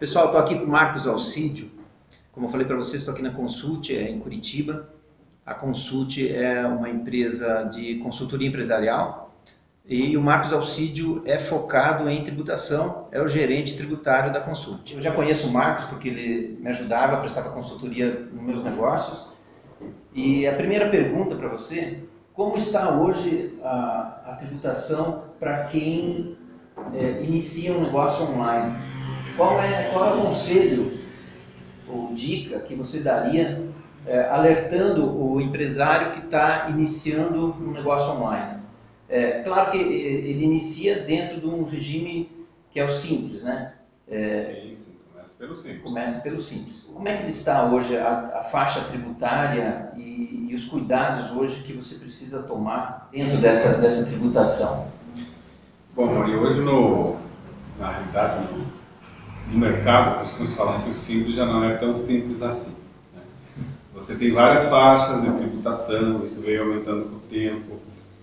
Pessoal, estou aqui com o Marcos Alcídio. Como eu falei para vocês, estou aqui na Consult, em Curitiba. A Consult é uma empresa de consultoria empresarial e o Marcos Alcídio é focado em tributação, é o gerente tributário da Consult. Eu já conheço o Marcos porque ele me ajudava, prestava consultoria nos meus negócios. E a primeira pergunta para você: como está hoje a tributação para quem inicia um negócio online? Qual é o conselho ou dica que você daria alertando o empresário que está iniciando um negócio online? Claro que ele inicia dentro de um regime que é o simples, né? Sim, começa pelo simples. Começa pelo simples. Como é que ele está hoje, a faixa tributária e os cuidados hoje que você precisa tomar dentro dessa tributação? Bom, Mauri, hoje na realidade, no mercado, costuma-se falar que o simples já não é tão simples assim, né? Você tem várias faixas de tributação, isso veio aumentando com o tempo.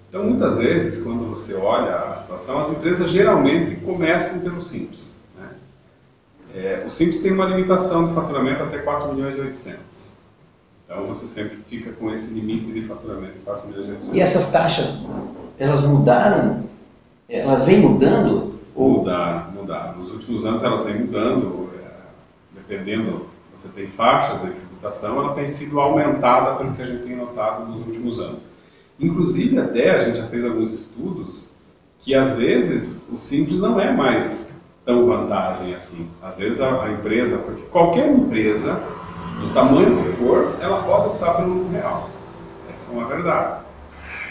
Então, muitas vezes, quando você olha a situação, as empresas geralmente começam pelo simples, né? O simples tem uma limitação de faturamento até 4 milhões e 800. Então, você sempre fica com esse limite de faturamento de 4 milhões e 800. E essas taxas, elas mudaram? Elas vêm mudando? Mudaram. Nos últimos anos elas vêm mudando, dependendo, você tem faixas de tributação, ela tem sido aumentada pelo que a gente tem notado nos últimos anos. Inclusive, até a gente já fez alguns estudos que às vezes o simples não é mais tão vantagem assim. Às vezes a empresa, porque qualquer empresa, do tamanho que for, ela pode optar pelo lucro real. Essa é uma verdade.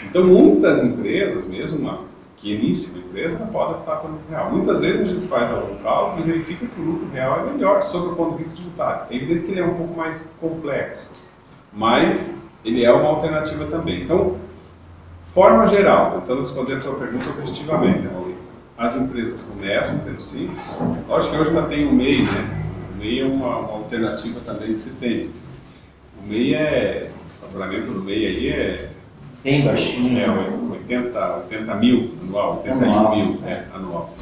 Então muitas empresas, mesmo que inicia uma empresa, não pode optar pelo lucro real. Muitas vezes a gente faz algum cálculo e verifica que o lucro real é melhor sobre o ponto de vista tributário. É evidente que ele é um pouco mais complexo, mas ele é uma alternativa também. Então, forma geral, tentando responder a tua pergunta objetivamente, Mauri, as empresas começam pelo simples. Lógico que hoje já tem o MEI, né? O MEI é uma alternativa também que se tem. O MEI o faturamento do MEI aí é bem baixinho. 80 mil anual, 81 mil anual.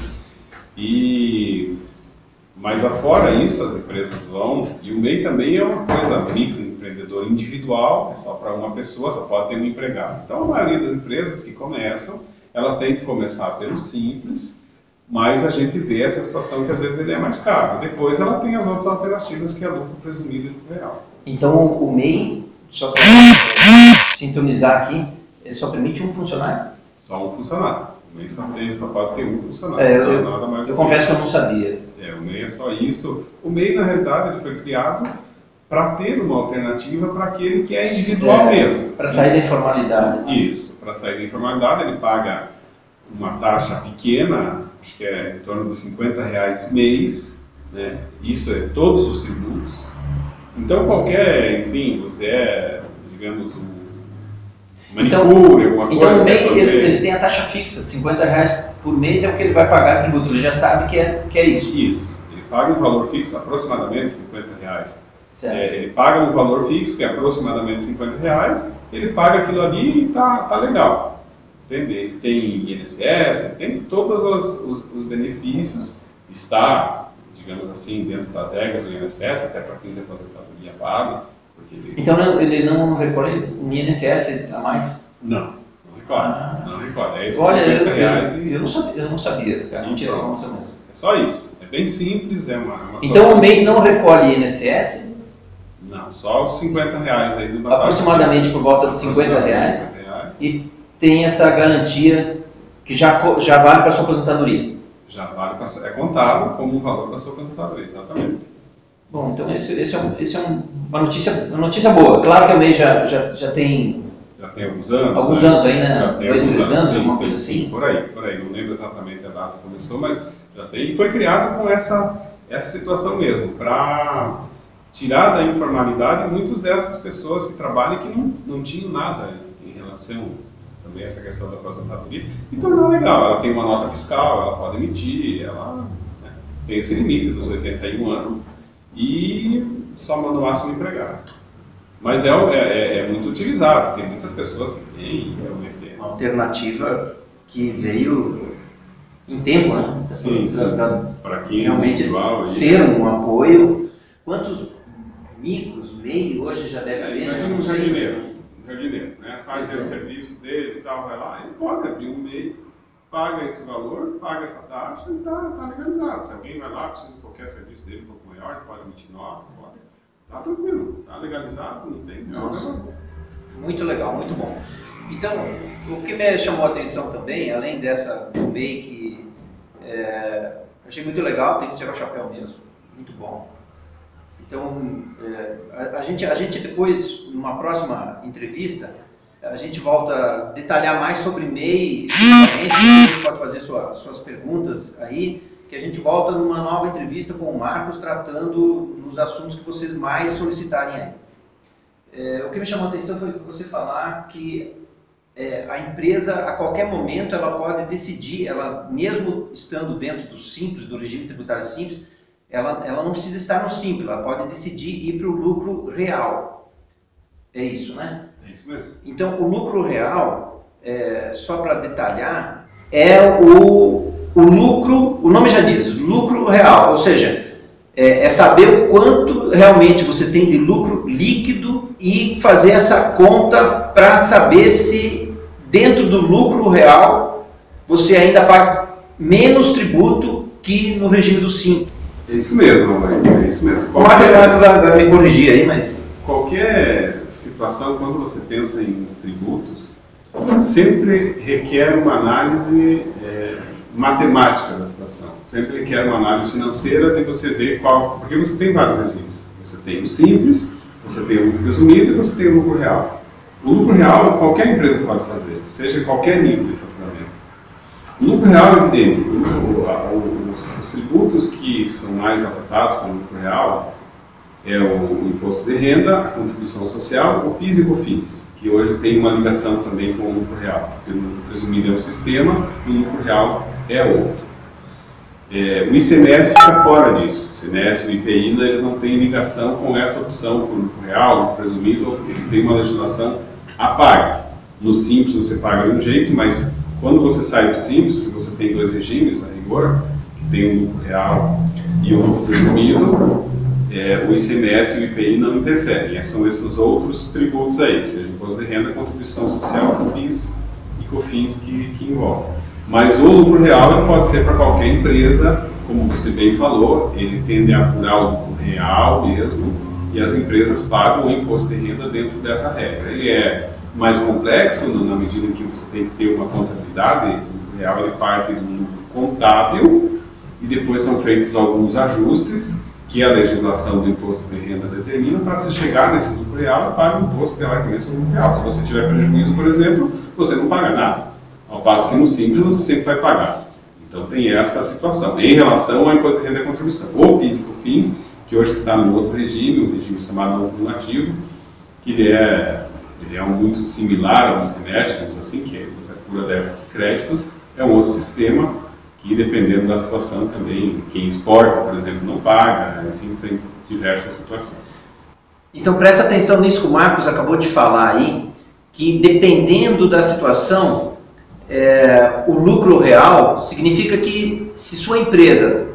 Mas afora isso, as empresas vão, e o MEI também é uma coisa microempreendedor individual, é só para uma pessoa, só pode ter um empregado. Então a maioria das empresas que começam, elas têm que começar pelo simples, mas a gente vê essa situação que às vezes ele é mais caro. Depois ela tem as outras alternativas, que é lucro presumido e lucro real. Então o MEI, só para sintonizar aqui, ele só permite um funcionário? Só um funcionário. O MEI só pode ter um funcionário. Nada mais. Eu confesso que eu não sabia. O MEI é só isso. O MEI, na realidade, ele foi criado para ter uma alternativa para aquele que é individual mesmo. Para sair da informalidade. Isso, para sair da informalidade, ele paga uma taxa pequena, acho que é em torno de R$50 mês, né? Isso é todos os tributos. Então enfim, você é, digamos, manicure, alguma coisa. Então o MEI ele tem a taxa fixa, R$50 por mês é o que ele vai pagar tributo, ele já sabe que é isso. Isso, ele paga um valor fixo, aproximadamente R$50. Ele paga um valor fixo, que é aproximadamente R$50, ele paga aquilo ali e tá legal. Entende? Tem INSS, tem todos os benefícios, está, digamos assim, dentro das regras do INSS, até para fins de aposentadoria paga. Então ele não recolhe um INSS a mais? Não recolhe. Não recolhe. Olha, eu não sabia, cara, não tinha essa informação mesmo. É só isso, é bem simples, é uma Então o MEI não recolhe INSS? Não, só os R$50 aí do batata. Aproximadamente por volta de R$50. E tem essa garantia que já vale para a sua aposentadoria? Já vale é contado como um valor para a sua aposentadoria, exatamente. Bom, então esse é uma notícia boa. Claro que o MEI já tem... Já tem alguns anos. Alguns anos aí, né? Já tem 2, 3 anos, sim, alguma coisa assim. Por aí. Não lembro exatamente a data que começou, mas já tem. E foi criado com essa situação mesmo, para tirar da informalidade muitas dessas pessoas que trabalham e que não tinham nada em relação também a essa questão da aposentadoria, e tornar legal. Ela tem uma nota fiscal, ela pode emitir, ela tem esse limite dos 81 anos e só manda o máximo empregado. Mas é muito utilizado, tem muitas pessoas que têm realmente. Uma alternativa que veio em tempo, né? Sim, para quem realmente é individual, ser um apoio. Quantos micros, MEI hoje já deve haver? Imagina um jardineiro, né? Faz o serviço dele e tal, vai lá, ele pode abrir um MEI, paga esse valor, paga essa taxa e está legalizado. Se alguém vai lá, precisa de qualquer serviço dele um pouco maior, pode emitir nota, pode. Tá tranquilo, tá legalizado, não tem problema. Muito legal, muito bom. Então, o que me chamou a atenção também, além dessa do MEI que achei muito legal, tem que tirar o chapéu mesmo, muito bom. Então, a gente depois, numa próxima entrevista, a gente volta a detalhar mais sobre MEI, a gente pode fazer suas perguntas aí, que a gente volta numa nova entrevista com o Marcos, tratando nos assuntos que vocês mais solicitarem aí. O que me chamou a atenção foi você falar que a empresa, a qualquer momento, ela pode decidir, ela mesmo estando dentro do Simples, do regime tributário Simples, ela não precisa estar no Simples, ela pode decidir ir para o lucro real. É isso, né? É isso mesmo. Então, o lucro real, só para detalhar, é o lucro, o nome já diz, lucro real, ou seja, é saber o quanto realmente você tem de lucro líquido e fazer essa conta para saber se dentro do lucro real você ainda paga menos tributo que no regime do Simples. É isso mesmo, é isso mesmo. O Marcos vai me corrigir aí, mas... Qualquer situação, quando você pensa em tributos, sempre requer uma análise matemática da situação. Sempre requer uma análise financeira de você ver qual... Porque você tem vários regimes. Você tem o Simples, você tem o lucro presumido e você tem o lucro real. O lucro real, qualquer empresa pode fazer, seja em qualquer nível de faturamento. O lucro real é evidente. Os tributos que são mais afetados com o lucro real é o imposto de renda, a contribuição social, o PIS e o COFINS, que hoje tem uma ligação também com o lucro real, porque o lucro presumido é um sistema e o lucro real é outro. O ICMS fica fora disso. O ICMS e o IPI eles não têm ligação com essa opção por lucro real, lucro presumido, eles têm uma legislação à parte. No Simples você paga de um jeito, mas quando você sai do Simples, que você tem dois regimes a rigor, que tem o lucro real e o lucro presumido, o ICMS e o IPI não interferem. São esses outros tributos aí, seja imposto de renda, contribuição social, PIS e COFINS que envolvem. Mas o lucro real ele pode ser para qualquer empresa, como você bem falou, ele tende a apurar o lucro real mesmo, e as empresas pagam o imposto de renda dentro dessa regra. Ele é mais complexo na medida em que você tem que ter uma contabilidade. O lucro real ele parte de um lucro contábil e depois são feitos alguns ajustes que a legislação do imposto de renda determina para se chegar nesse lucro real e pagar o imposto teoricamente sobre o lucro real. Se você tiver prejuízo, por exemplo, você não paga nada. Ao passo que no Simples você sempre vai pagar. Então tem essa situação. Em relação ao imposto de renda e contribuição, o PIS e COFINS, que hoje está no outro regime, o regime chamado acumulativo, que ele é muito similar ao ICMS, digamos assim, que você apura débitos e créditos, é um outro sistema que, dependendo da situação também, quem exporta, por exemplo, não paga, enfim, tem diversas situações. Então presta atenção nisso que o Marcos acabou de falar aí, que dependendo da situação, o lucro real significa que se sua empresa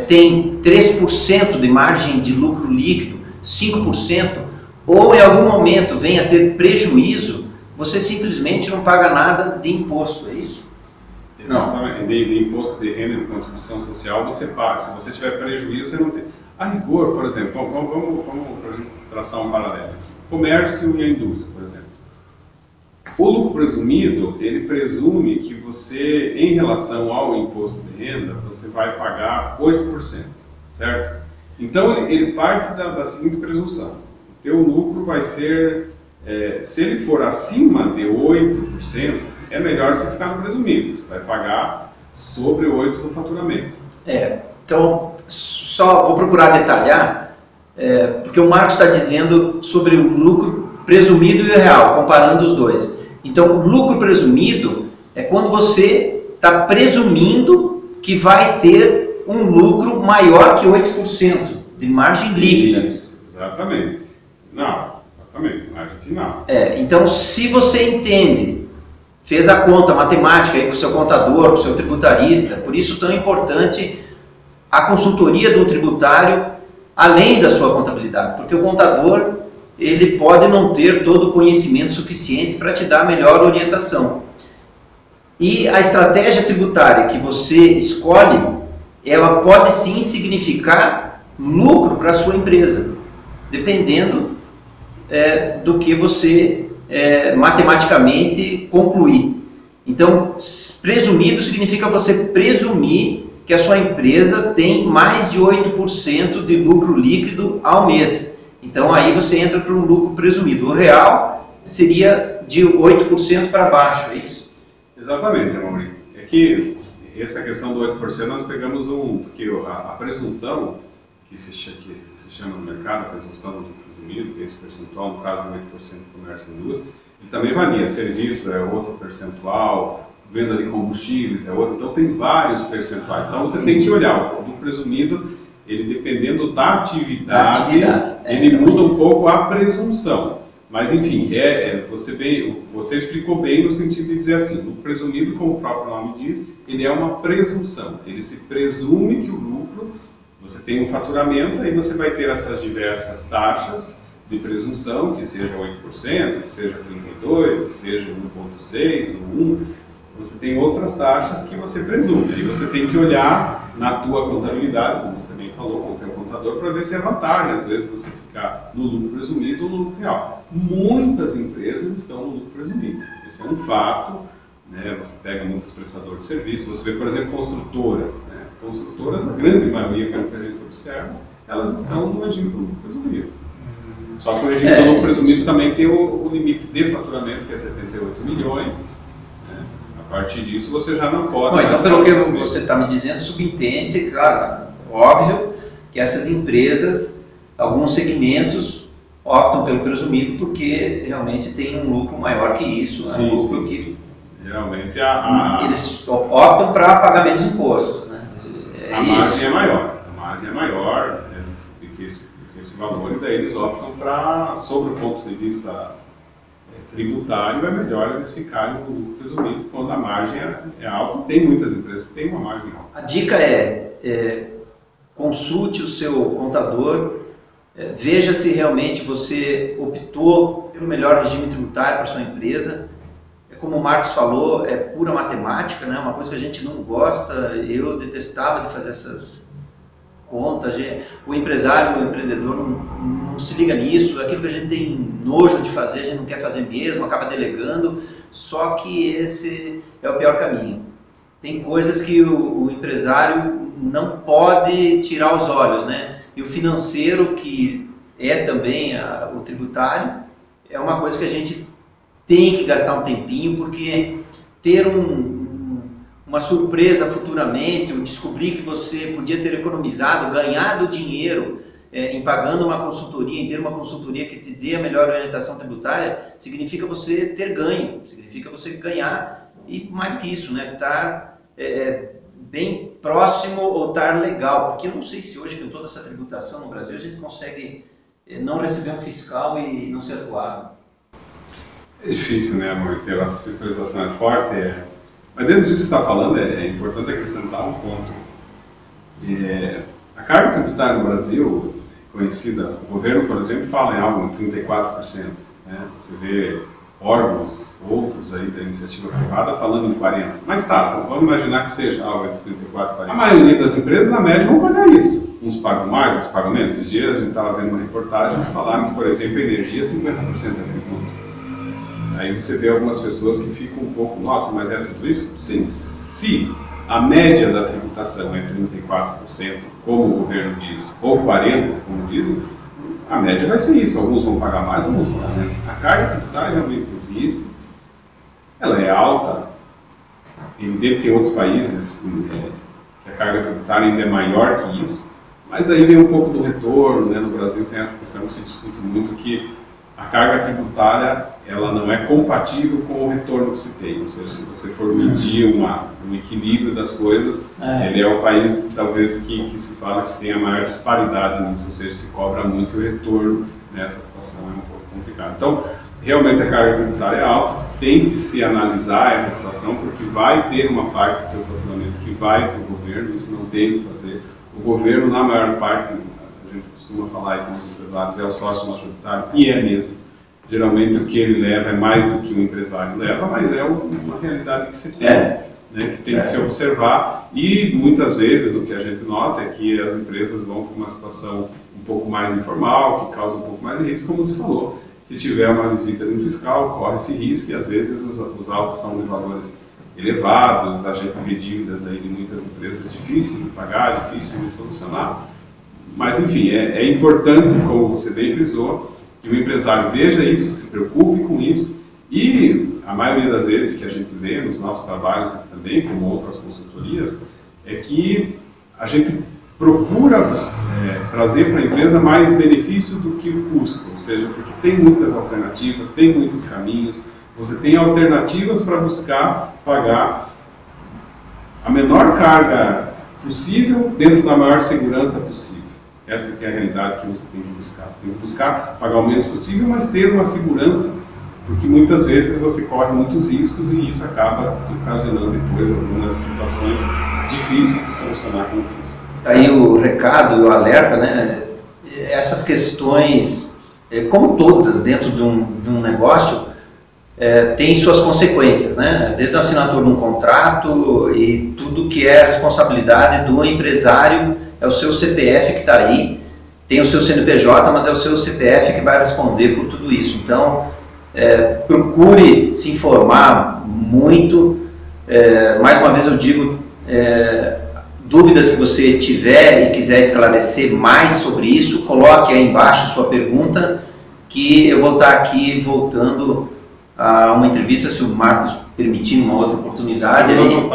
tem 3% de margem de lucro líquido, 5%, ou em algum momento venha a ter prejuízo, você simplesmente não paga nada de imposto, é isso? Exatamente. De imposto de renda e de contribuição social você paga. Se você tiver prejuízo, você não tem. A rigor, por exemplo, vamos traçar um paralelo. Comércio e a indústria, por exemplo. O lucro presumido, ele presume que você, em relação ao imposto de renda, você vai pagar 8%, certo? Então, ele parte da seguinte presunção. O teu lucro vai ser, se ele for acima de 8%, é melhor você ficar no presumido. Você vai pagar sobre 8% do faturamento. Então, só vou procurar detalhar, porque o Marcos está dizendo sobre o lucro presumido e o real, comparando os dois. Então, o lucro presumido é quando você está presumindo que vai ter um lucro maior que 8% de margem líquida. Isso, exatamente. Não, exatamente, margem final. Então, se você entende fez a conta matemática aí com o seu contador, com o seu tributarista. Por isso tão importante a consultoria do tributário além da sua contabilidade, porque o contador ele pode não ter todo o conhecimento suficiente para te dar a melhor orientação. E a estratégia tributária que você escolhe, ela pode sim significar lucro para a sua empresa, dependendo do que você matematicamente concluir. Então, presumido significa você presumir que a sua empresa tem mais de 8% de lucro líquido ao mês. Então, aí você entra para um lucro presumido. O real seria de 8% para baixo, é isso? Exatamente, Amaury. É que essa questão do 8% nós pegamos porque a presunção, que se chama no mercado, a presunção do presumido, que é esse percentual, no caso 8% do comércio e indústria, ele também varia. Serviço é outro percentual, venda de combustíveis é outro, então tem vários percentuais. Então você tem que olhar, o presumido, ele dependendo da atividade ele muda um pouco a presunção. Mas enfim, você explicou bem no sentido de dizer assim, o presumido, como o próprio nome diz, ele é uma presunção. Ele se presume que o lucro, você tem um faturamento, aí você vai ter essas diversas taxas de presunção, que seja 8%, que seja 32%, que seja 1,6% ou 1%. Você tem outras taxas que você presume. Aí você tem que olhar na tua contabilidade, como você bem falou, com o teu contador, para ver se é vantagem. Às vezes você ficar no lucro presumido ou no lucro real. Muitas empresas estão no lucro presumido. Esse é um fato. Né? Você pega muitos prestadores de serviço. Você vê, por exemplo, construtoras. Né? Construtoras, a grande maioria que a gente observa, elas estão no regime do lucro presumido. Só que o regime do lucro presumido também tem o limite de faturamento, que é 78 milhões. A partir disso você já não pode... Bom, então pelo que você está me dizendo, subentende-se, claro, óbvio, que essas empresas, alguns segmentos, optam pelo presumido porque realmente tem um lucro maior que isso. Sim, né? sim. Realmente eles optam para pagar menos impostos. Né? A margem é maior. A margem é maior do que esse valor, e daí eles optam para, sobre o ponto de vista tributário, é melhor eles ficarem no lucro presumido quando a margem é alta. Tem muitas empresas que têm uma margem alta. A dica é consulte o seu contador, veja se realmente você optou pelo melhor regime tributário para sua empresa. Como o Marcos falou, é pura matemática, né? Uma coisa que a gente não gosta. Eu detestava de fazer essas contas. O empresário, o empreendedor não se liga nisso. Aquilo que a gente tem nojo de fazer, a gente não quer fazer mesmo, acaba delegando. Só que esse é o pior caminho. Tem coisas que o empresário não pode tirar os olhos, né? E o financeiro, que é também o tributário, é uma coisa que a gente tem que gastar um tempinho, porque ter uma surpresa futuramente, ou descobrir que você podia ter economizado, ganhado dinheiro em pagando uma consultoria, em ter uma consultoria que te dê a melhor orientação tributária, significa você ter ganho, significa você ganhar, e mais do que isso, né, estar bem próximo ou estar legal, porque eu não sei se hoje com toda essa tributação no Brasil a gente consegue não receber um fiscal e não ser atuado. É difícil, né, amor? Ter a fiscalização é forte, mas dentro disso que você está falando, é importante acrescentar um ponto. A carga tributária no Brasil, conhecida, o governo, por exemplo, fala em algo em 34%. Né? Você vê órgãos, outros aí da iniciativa privada falando em 40%. Mas tá, vamos imaginar que seja algo entre 34% e 40%. A maioria das empresas, na média, vão pagar isso. Uns pagam mais, outros pagam menos. Esses dias a gente estava vendo uma reportagem que falaram que, por exemplo, a energia 50% é tributo. Aí você vê algumas pessoas que ficam um pouco, nossa, mas é tudo isso? Sim, se a média da tributação é 34%, como o governo diz, ou 40%, como dizem, a média vai ser isso. Alguns vão pagar mais, alguns vão pagar menos. A carga tributária realmente existe, ela é alta, evidente que tem outros países que a carga tributária ainda é maior que isso, mas aí vem um pouco do retorno, né? No Brasil tem essa questão que se discute muito, que a carga tributária ela não é compatível com o retorno que se tem. Ou seja, se você for medir um equilíbrio das coisas, ele é o país talvez que se fala que tem a maior disparidade nisso, ou seja, se cobra muito o retorno nessa situação, é um pouco complicado. Então, realmente a carga tributária é alta. tente-se analisar essa situação, porque vai ter uma parte do teu faturamento que vai para o governo, isso não tem o que fazer. O governo, na maior parte, a gente costuma falar aí com os empresários, é o sócio majoritário, e é mesmo. Geralmente o que ele leva é mais do que o empresário leva, mas é uma realidade que se tem, né, que tem que se observar. E muitas vezes o que a gente nota é que as empresas vão para uma situação um pouco mais informal, que causa um pouco mais de risco, como se falou. Se tiver uma visita de um fiscal, corre esse risco, e às vezes os autos são de valores elevados, a gente vê dívidas aí de muitas empresas difíceis de pagar, difíceis de solucionar. Mas enfim, é importante, como você bem frisou, que o empresário veja isso, se preocupe com isso, e a maioria das vezes que a gente vê nos nossos trabalhos aqui também, como outras consultorias, é que a gente procura trazer para a empresa mais benefício do que o custo, ou seja, porque tem muitas alternativas, tem muitos caminhos, você tem alternativas para buscar pagar a menor carga possível dentro da maior segurança possível. Essa que é a realidade que você tem que buscar. Você tem que buscar pagar o menos possível, mas ter uma segurança, porque muitas vezes você corre muitos riscos e isso acaba ocasionando depois algumas situações difíceis de solucionar com isso. Aí o recado, o alerta, né? Essas questões, como todas dentro de um negócio, tem suas consequências, né? Desde a assinatura de um contrato e tudo que é responsabilidade do empresário, é o seu CPF que está aí, tem o seu CNPJ, mas é o seu CPF que vai responder por tudo isso. Então, procure se informar muito. Mais uma vez eu digo, dúvidas que você tiver e quiser esclarecer mais sobre isso, coloque aí embaixo sua pergunta, que eu vou estar aqui voltando a uma entrevista, se o Marcos permitir uma outra oportunidade, aí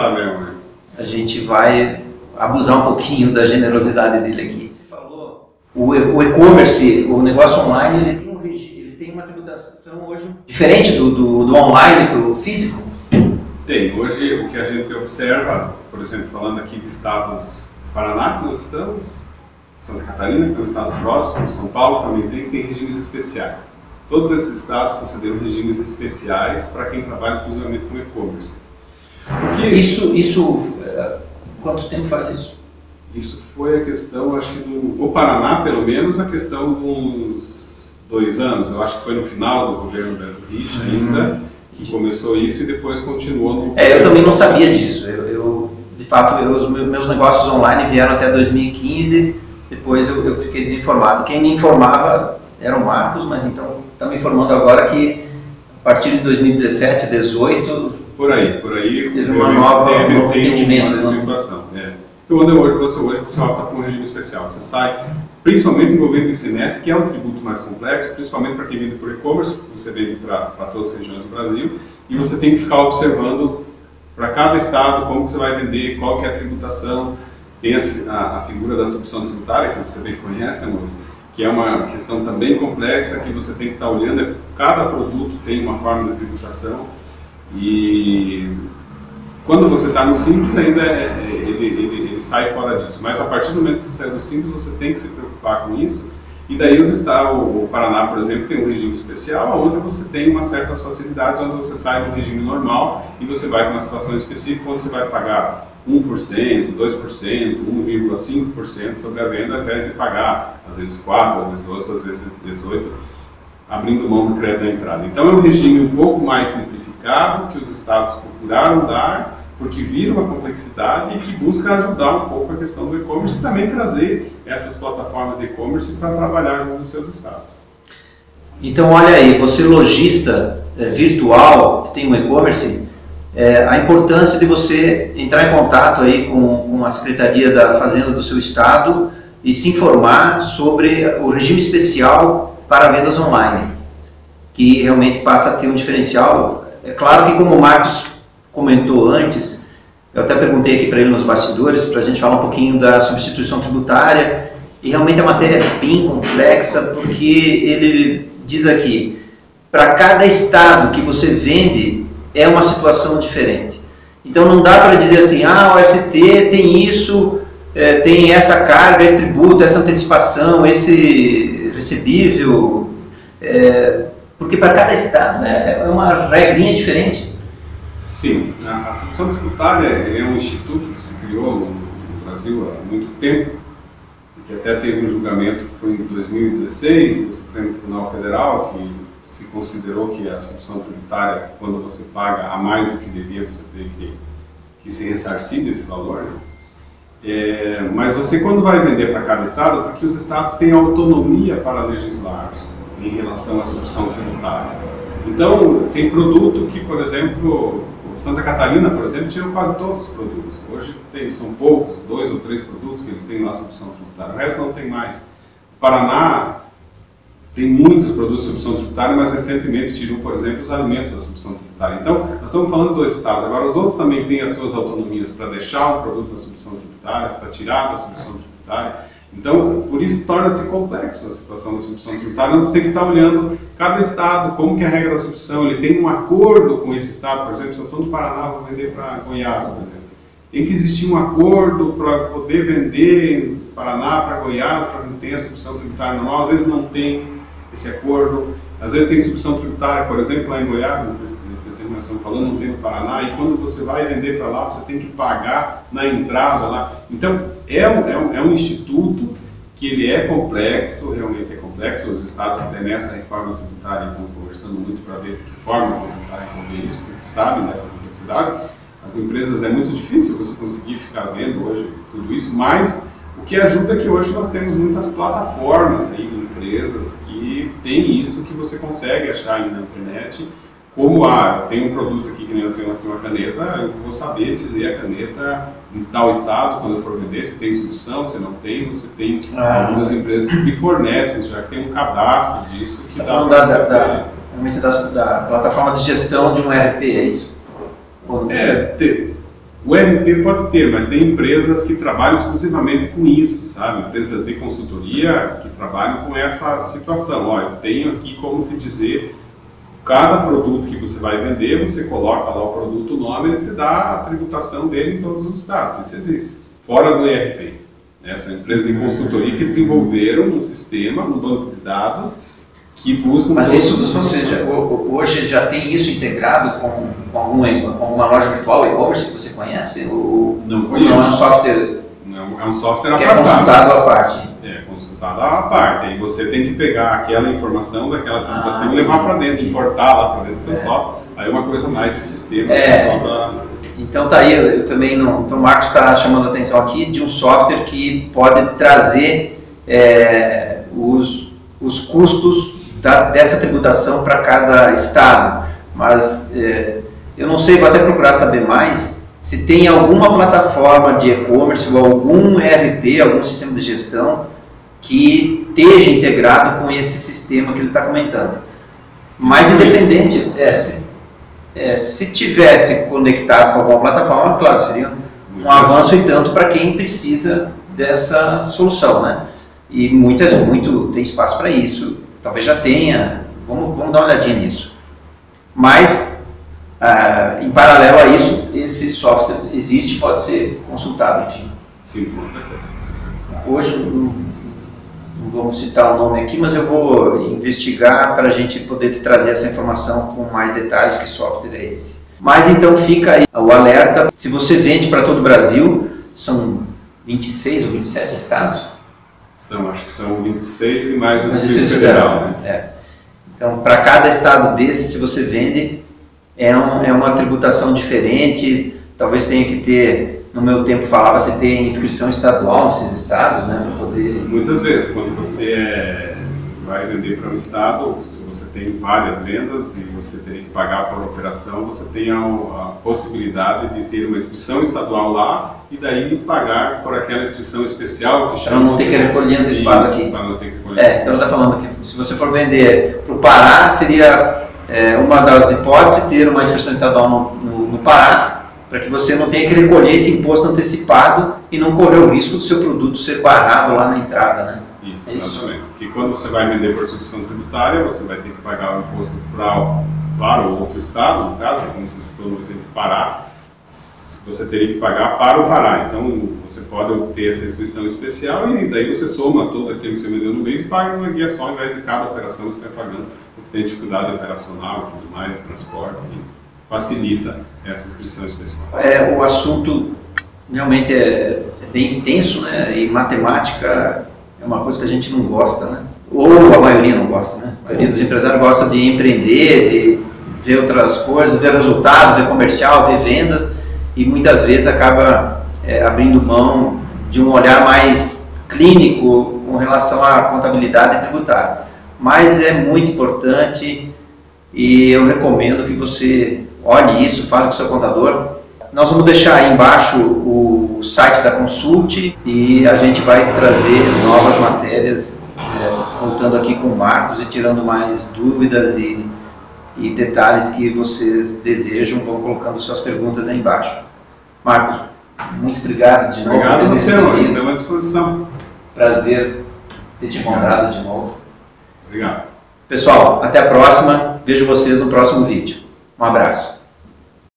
a gente vai abusar um pouquinho da generosidade dele aqui. Você falou, o e-commerce, o negócio online, ele tem uma tributação hoje diferente do online para o físico? Tem. Hoje o que a gente observa, por exemplo, falando aqui de estados, Paraná que nós estamos, Santa Catarina que é um estado próximo, São Paulo também tem regimes especiais. Todos esses estados consideram regimes especiais para quem trabalha exclusivamente com e-commerce. Quanto tempo faz isso? Isso foi a questão, acho que o Paraná, pelo menos, a questão de uns 2 anos. Eu acho que foi no final do governo Beto Richa ainda, que começou isso e depois continuou no... eu também não sabia disso. De fato, os meus negócios online vieram até 2015, depois eu fiquei desinformado. Quem me informava era o Marcos, mas então está me informando agora que a partir de 2017, 2018... Por aí teve um novo entendimento. Uma situação. Hoje você opta por um regime especial. Você sai, principalmente envolvendo o ICMS, que é um tributo mais complexo, principalmente para quem vende por e-commerce, você vende para todas as regiões do Brasil, e você tem que ficar observando para cada estado como que você vai vender, qual que é a tributação. Tem a figura da substituição tributária, que você bem conhece, né, Maurício? Que é uma questão também complexa, que você tem que estar olhando, cada produto tem uma forma de tributação. E quando você está no Simples ainda ele sai fora disso, mas a partir do momento que você sai do Simples você tem que se preocupar com isso, e daí o Paraná, por exemplo, tem um regime especial onde você tem umas certas facilidades, onde você sai do regime normal e você vai para uma situação específica onde você vai pagar 1%, 2%, 1,5% sobre a venda, ao invés de pagar às vezes 4%, às vezes 12%, às vezes 18%, abrindo mão do crédito da entrada. Então é um regime um pouco mais simplificado, que os estados procuraram dar, porque viram a complexidade e que busca ajudar um pouco a questão do e-commerce e também trazer essas plataformas de e-commerce para trabalhar junto nos seus estados. Então, olha aí, você lojista virtual que tem um e-commerce, a importância de você entrar em contato aí com a Secretaria da Fazenda do seu estado e se informar sobre o regime especial para vendas online, que realmente passa a ter um diferencial. É claro que, como o Marcos comentou antes, eu até perguntei aqui para ele nos bastidores, para a gente falar um pouquinho da substituição tributária, e realmente a matéria é bem complexa, porque ele diz aqui, para cada estado que você vende, é uma situação diferente. Então não dá para dizer assim, o ST tem isso, tem essa carga, esse tributo, essa antecipação, esse recebível, Porque para cada estado é uma regrinha diferente. Sim, a substituição tributária é um instituto que se criou no Brasil há muito tempo, que até teve um julgamento que foi em 2016 do Supremo Tribunal Federal, que se considerou que a substituição tributária, quando você paga a mais do que devia, você tem que se ressarcir desse valor, né? Mas você, quando vai vender para cada estado, porque os estados têm autonomia para legislar em relação à substituição tributária. Então, tem produto que, por exemplo, Santa Catarina, por exemplo, tinha quase todos os produtos. Hoje são poucos, 2 ou 3 produtos que eles têm lá substituição tributária. O resto não tem mais. O Paraná tem muitos produtos de substituição tributária, mas recentemente tirou, por exemplo, os alimentos da substituição tributária. Então, nós estamos falando dos estados. Agora, os outros também têm as suas autonomias para deixar um produto da substituição tributária, para tirar da substituição tributária. Então, por isso torna-se complexo a situação da substituição tributária. Nós temos que estar olhando cada estado, como que é a regra da substituição. Ele tem um acordo com esse estado, por exemplo, se eu estou no Paraná, vou vender para Goiás, por exemplo. Tem que existir um acordo para poder vender em Paraná para Goiás, para não ter a substituição tributária normal. Às vezes não tem esse acordo. Às vezes tem substituição tributária, por exemplo, lá em Goiás, nesse que nós estamos falando, não tem no Paraná, e quando você vai vender para lá, você tem que pagar na entrada lá. Então, é um instituto que ele é complexo, realmente é complexo. Os estados até nessa reforma tributária estão conversando muito para ver de que forma vão tentar resolver isso, porque sabem dessa complexidade. As empresas, é muito difícil você conseguir ficar vendo hoje tudo isso, mas o que ajuda é que hoje nós temos muitas plataformas aí de empresas que tem isso que você consegue achar aí na internet, como eu tenho um produto aqui, que nem nós temos aqui uma caneta, eu vou saber dizer a caneta em tal estado, quando eu for vender, se tem substituição, se não tem, você tem algumas empresas que fornecem, já que tem um cadastro disso. Você está falando da plataforma de gestão de um ERP, é isso? O ERP pode ter, mas tem empresas que trabalham exclusivamente com isso, sabe? Empresas de consultoria que trabalham com essa situação. Olha, eu tenho aqui como te dizer, cada produto que você vai vender, você coloca lá o produto, o nome, ele te dá a tributação dele em todos os estados. Isso existe. Fora do ERP. São empresas de consultoria que desenvolveram um sistema, um banco de dados, que buscam... Mas isso hoje já tem isso integrado com uma loja virtual e-commerce que você conhece? Não conheço. Não é um software... Não, é um software que é consultado à parte. Consultado à parte. Aí você tem que pegar aquela informação daquela tributação e levar para dentro, importar lá para dentro do teu software. Aí é uma coisa mais de sistema. Então tá aí, eu também não... Então o Marcos está chamando a atenção aqui de um software que pode trazer os custos dessa tributação para cada estado, mas eu não sei, vou até procurar saber mais se tem alguma plataforma de e-commerce ou algum ERP, algum sistema de gestão que esteja integrado com esse sistema que ele está comentando. Mas independente, se tivesse conectado com alguma plataforma, claro, seria um avanço e tanto para quem precisa dessa solução, né? E tem espaço para isso. Talvez já tenha, vamos dar uma olhadinha nisso. Mas, em paralelo a isso, esse software existe e pode ser consultado, enfim. Sim, com certeza. Hoje, não vamos citar o nome aqui, mas eu vou investigar para a gente poder te trazer essa informação com mais detalhes, que software é esse. Mas então fica aí o alerta, se você vende para todo o Brasil, são 26 ou 27 estados? Acho que são 26 e mais o Distrito Federal. Né? Então, para cada estado desse, se você vende, é uma tributação diferente. Talvez tenha que ter, no meu tempo falava, você tem inscrição estadual nesses estados, né? Para poder... Muitas vezes, quando você vai vender para um estado, você tem várias vendas e você tem que pagar por operação, você tem a possibilidade de ter uma inscrição estadual lá e daí pagar por aquela inscrição especial que chama... Para não ter que recolher antecipado aqui. Para não ter que recolher. Então está falando que se você for vender para o Pará, seria uma das hipóteses ter uma inscrição estadual no Pará, para que você não tenha que recolher esse imposto antecipado e não correr o risco do seu produto ser barrado lá na entrada, né? Isso, exatamente. Porque quando você vai vender por substituição tributária, você vai ter que pagar o imposto para o outro estado, no caso, como você citou no exemplo Pará, você teria que pagar para o Pará. Então, você pode obter essa inscrição especial e daí você soma todo aquilo que você vendeu no mês e paga uma guia só, ao invés de cada operação você está pagando tem dificuldade operacional e tudo mais, transporte, facilita essa inscrição especial. O assunto realmente é bem extenso, né? E matemática é uma coisa que a gente não gosta, né? Ou a maioria não gosta, né? A maioria dos empresários gosta de empreender, de ver outras coisas, ver resultado, ver comercial, ver vendas, e muitas vezes acaba abrindo mão de um olhar mais clínico com relação à contabilidade tributária. Mas é muito importante e eu recomendo que você olhe isso, fale com o seu contador. Nós vamos deixar aí embaixo o site da Consult e a gente vai trazer novas matérias, voltando aqui com o Marcos e tirando mais dúvidas e detalhes que vocês desejam, vão colocando suas perguntas aí embaixo. Marcos, muito obrigado de novo. Obrigado a você, estamos à disposição. Prazer ter te encontrado de novo. Obrigado. Pessoal, até a próxima. Vejo vocês no próximo vídeo. Um abraço.